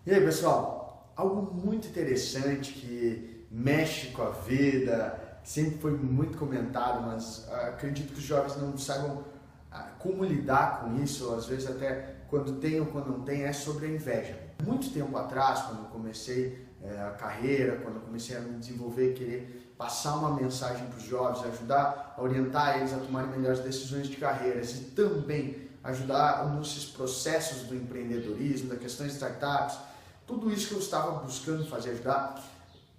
E aí, pessoal, algo muito interessante que mexe com a vida, sempre foi muito comentado, mas acredito que os jovens não saibam como lidar com isso, às vezes até quando tem ou quando não tem, é sobre a inveja. Muito tempo atrás, quando eu comecei a carreira, quando eu comecei a me desenvolver, querer passar uma mensagem para os jovens, ajudar a orientar eles a tomarem melhores decisões de carreiras e também ajudar nesses processos do empreendedorismo, da questão de startups, tudo isso que eu estava buscando fazer, ajudar.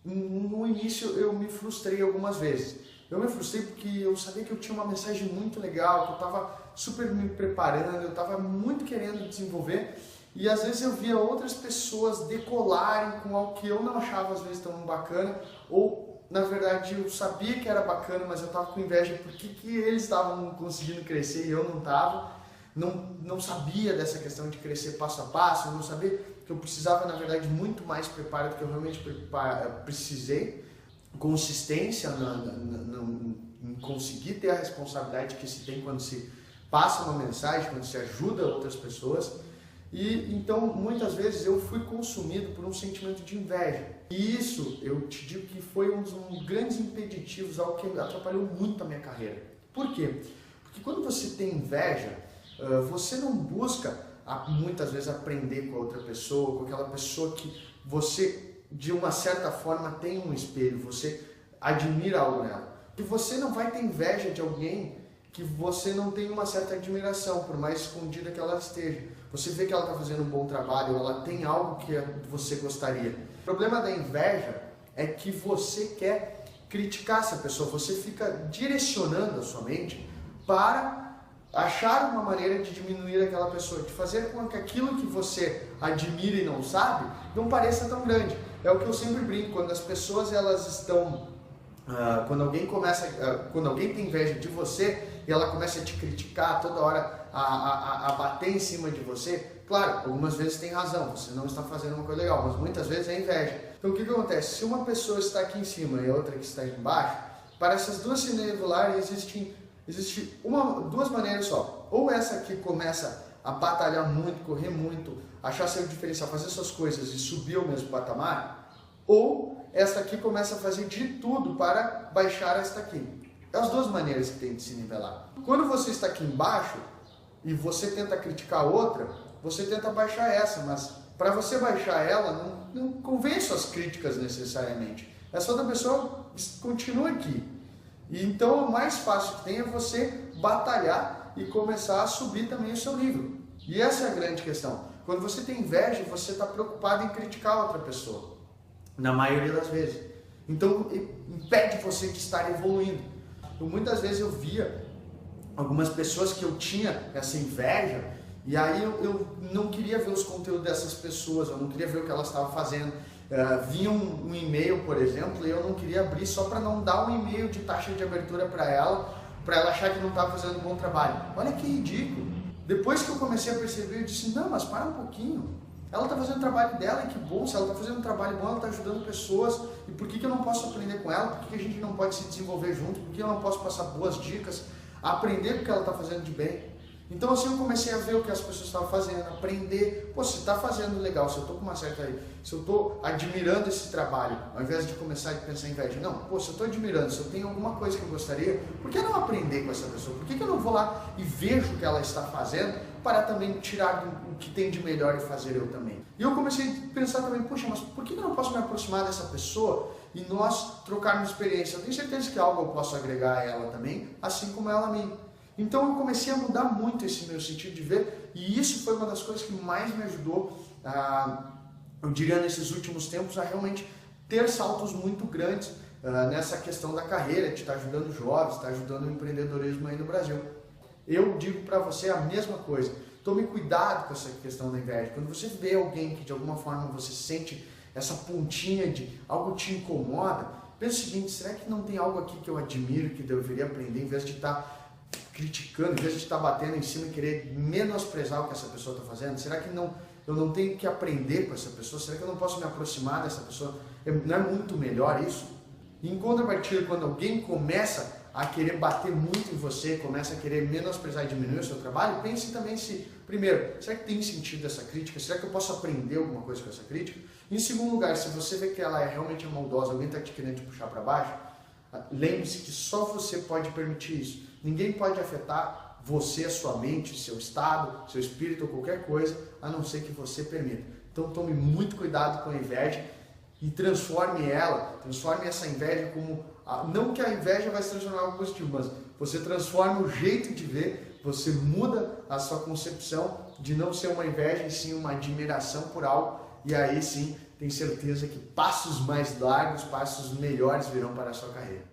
No início eu me frustrei algumas vezes. Eu me frustrei porque eu sabia que eu tinha uma mensagem muito legal, que eu estava super me preparando, eu estava muito querendo desenvolver e às vezes eu via outras pessoas decolarem com algo que eu não achava às vezes tão bacana, ou na verdade eu sabia que era bacana, mas eu estava com inveja porque que eles estavam conseguindo crescer e eu não estava. Não sabia dessa questão de crescer passo a passo, eu não sabia que eu precisava, na verdade, muito mais preparo do que eu realmente precisei, consistência em conseguir ter a responsabilidade que se tem quando se passa uma mensagem, quando se ajuda outras pessoas. E então, muitas vezes, eu fui consumido por um sentimento de inveja. E isso, eu te digo que foi um dos grandes impeditivos, algo que atrapalhou muito a minha carreira. Por quê? Porque quando você tem inveja, você não busca muitas vezes aprender com a outra pessoa, com aquela pessoa que você de uma certa forma tem um espelho, você admira algo nela. E você não vai ter inveja de alguém que você não tem uma certa admiração, por mais escondida que ela esteja. Você vê que ela está fazendo um bom trabalho, ela tem algo que você gostaria. O problema da inveja é que você quer criticar essa pessoa, você fica direcionando a sua mente para achar uma maneira de diminuir aquela pessoa, de fazer com que aquilo que você admira e não sabe, não pareça tão grande. É o que eu sempre brinco, quando as pessoas elas estão, quando alguém tem inveja de você e ela começa a te criticar toda hora, a bater em cima de você, claro, algumas vezes tem razão, você não está fazendo uma coisa legal, mas muitas vezes é inveja. Então o que acontece? Se uma pessoa está aqui em cima e a outra que está aqui embaixo, para essas duas se nivelarem existe duas maneiras só. Ou essa que começa a batalhar muito, correr muito, achar seu diferencial, fazer suas coisas e subir ao mesmo patamar, ou essa aqui começa a fazer de tudo para baixar esta aqui. É as duas maneiras que tem de se nivelar. Quando você está aqui embaixo e você tenta criticar a outra, você tenta baixar essa, mas para você baixar ela, não convém suas críticas necessariamente. Essa outra pessoa continua aqui. E então o mais fácil que tem é você batalhar e começar a subir também o seu nível. E essa é a grande questão. Quando você tem inveja, você está preocupado em criticar a outra pessoa, na maioria das vezes. Então impede você de estar evoluindo. Então, muitas vezes eu via algumas pessoas que eu tinha essa inveja e aí eu não queria ver os conteúdos dessas pessoas, eu não queria ver o que elas estavam fazendo. Vinha um e-mail, por exemplo, e eu não queria abrir só para não dar um e-mail de taxa de abertura para ela achar que não estava fazendo um bom trabalho. Olha que ridículo. Depois que eu comecei a perceber, eu disse, não, mas para um pouquinho. Ela está fazendo o trabalho dela e que bom, se ela está fazendo um trabalho bom, ela está ajudando pessoas. E por que eu não posso aprender com ela? Por que a gente não pode se desenvolver junto? Por que eu não posso passar boas dicas? Aprender o que ela está fazendo de bem. Então assim eu comecei a ver o que as pessoas estavam fazendo, aprender, se está fazendo legal, se eu estou com uma certa, se eu estou admirando esse trabalho, ao invés de começar a pensar em inveja, não, se eu estou admirando, se eu tenho alguma coisa que eu gostaria, por que não aprender com essa pessoa? Por que eu não vou lá e vejo o que ela está fazendo para também tirar o que tem de melhor e fazer eu também? E eu comecei a pensar também, mas por que eu não posso me aproximar dessa pessoa e nós trocarmos experiência? Eu tenho certeza que algo eu posso agregar a ela também, assim como ela a mim. Então eu comecei a mudar muito esse meu sentido de ver e isso foi uma das coisas que mais me ajudou, eu diria nesses últimos tempos, a realmente ter saltos muito grandes nessa questão da carreira, de estar ajudando jovens, estar ajudando o empreendedorismo aí no Brasil. Eu digo para você a mesma coisa, tome cuidado com essa questão da inveja. Quando você vê alguém que de alguma forma você sente essa pontinha de algo te incomoda, pensa o seguinte, será que não tem algo aqui que eu admiro, que eu deveria aprender, em vez de estar criticando, em vez de estar batendo em cima e querer menosprezar o que essa pessoa está fazendo? Será que eu não tenho que aprender com essa pessoa? Será que eu não posso me aproximar dessa pessoa? Não é muito melhor isso? Em contrapartida, quando alguém começa a querer bater muito em você, começa a querer menosprezar e diminuir o seu trabalho, pense também se, primeiro, será que tem sentido essa crítica? Será que eu posso aprender alguma coisa com essa crítica? Em segundo lugar, se você vê que ela é realmente maldosa, alguém está te querendo te puxar para baixo, lembre-se que só você pode permitir isso. Ninguém pode afetar você, a sua mente, seu estado, seu espírito ou qualquer coisa, a não ser que você permita. Então tome muito cuidado com a inveja e transforme essa inveja como, não que a inveja vai se transformar em algo positivo, mas você transforma o jeito de ver, você muda a sua concepção de não ser uma inveja e sim uma admiração por algo, e aí sim, tem certeza que passos mais largos, passos melhores virão para a sua carreira.